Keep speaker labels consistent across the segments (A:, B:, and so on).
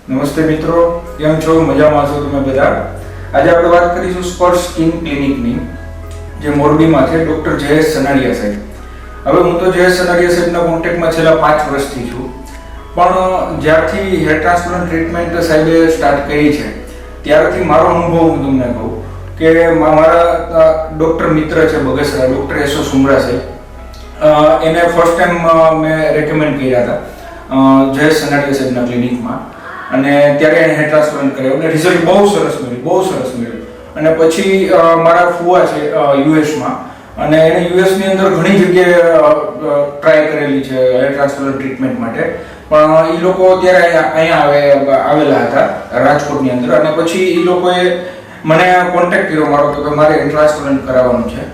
A: નમસ્તે મિત્રો, કેમ છો? મજામાં છો તમે બધા? આજે આપણે વાત કરીશું સ્પર્શ સ્કિન ક્લિનિકની, જે મોરબીમાં છે, ડોક્ટર જયેશ સનારિયા સાહેબ. હવે હું તો જયેશ સનારિયા સાહેબના કોન્ટેક્ટમાં છેલ્લા 5 વર્ષથી છું, પણ જ્યારથી હેર ટ્રાન્સપ્લાન્ટ ટ્રીટમેન્ટ સાહેબે સ્ટાર્ટ કરી છે ત્યારથી મારો અનુભવ હું તમને કહું કે મારા ડૉક્ટર મિત્ર છે બગસરા, ડૉક્ટર એસો સુમરા સાહેબ, એને ફર્સ્ટ ટાઈમ મેં રેકમેન્ડ કર્યા હતા જયેશ સનારિયા સાહેબના ક્લિનિકમાં, અને ત્યારે એને હેર ટ્રાન્સપ્લાન્ટ કર્યો અને રિઝલ્ટ બહુ સરસ મળ્યું. અને પછી મારા ફુવા છે યુએસમાં, અને એને યુએસની અંદર ઘણી જગ્યાએ ટ્રાય કરેલી છે હેર ટ્રાન્સપ્લાન્ટ ટ્રીટમેન્ટ માટે, પણ એ લોકો ત્યારે અહીંયા આવેલા હતા રાજકોટની અંદર, અને પછી એ લોકોએ મને કોન્ટેક્ટ કર્યો મારો કે મારે હેર ટ્રાન્સપ્લાન્ટ કરાવવાનું છે.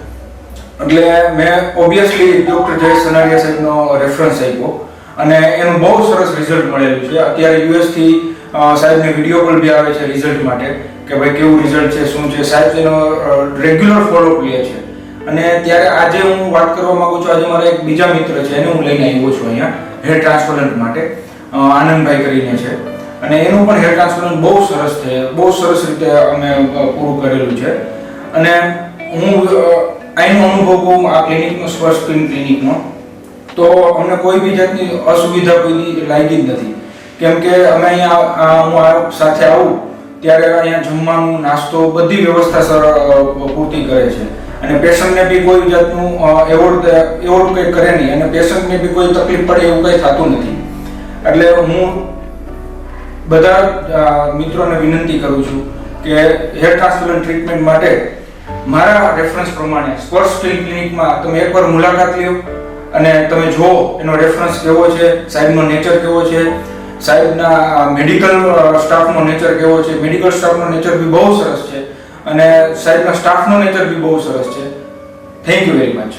A: એટલે મેં ઓબ્વિયસલી ડૉક્ટર જયેશ સનારિયા સાહેબનો રેફરન્સ આપ્યો અને એનું બહુ સરસ રિઝલ્ટ મળેલું છે. અત્યારે યુએસથી સાહેબને વિડીયો કોલ બી આવે છે રિઝલ્ટ માટે કે ભાઈ કેવું રિઝલ્ટ છે, શું છે. સાહેબ એનો રેગ્યુલર ફોલોઅપ લે છે. અને ત્યારે આજે હું વાત કરવા માંગુ છું, આજે મારા એક બીજા મિત્ર છે, એને હું લઈને આવ્યો છું અહીંયા હેર ટ્રાન્સપ્લાન્ટ માટે, આનંદભાઈ કરીને છે, અને એનું પણ હેર ટ્રાન્સપ્લાન્ટ બહુ સરસ છે, બહુ સરસ રીતે અમે પૂરું કરેલું છે. અને હું અહીંનો અનુભવ કહું આ ક્લિનિકનો, સ્પર્શ સ્કિન ક્લિનિકનો, તો અમને કોઈ બી જાતની અસુવિધા કોઈ લાગી જ નથી. કેમ કે અમે અહીંયા હું સાથે આવું ત્યારે અહીંયા જમવાનું, નાસ્તો, બધી વ્યવસ્થા પૂરતી કરે છે, અને પેશન્ટને બી કોઈ જાતનું એવોર્ડ કંઈ કરે નહીં, અને પેશન્ટને બી કોઈ તકલીફ પડે એવું કંઈ થતું નથી. એટલે હું બધા મિત્રોને વિનંતી કરું છું કે હેર ટ્રાન્સપ્લાન્ટ ટ્રીટમેન્ટ માટે મારા રેફરન્સ પ્રમાણે સ્પર્શ સ્કિન ક્લિનિકમાં તમે એકવાર મુલાકાત લ્યો અને તમે જુઓ એનો રેફરન્સ કેવો છે, સાહેબનો નેચર કેવો છે, સાહેબના મેડિકલ સ્ટાફનો નેચર કેવો છે. મેડિકલ સ્ટાફનો નેચર બી બહુ સરસ છે, અને સાહેબના સ્ટાફનો નેચર બી બહુ સરસ છે. Thank you very much.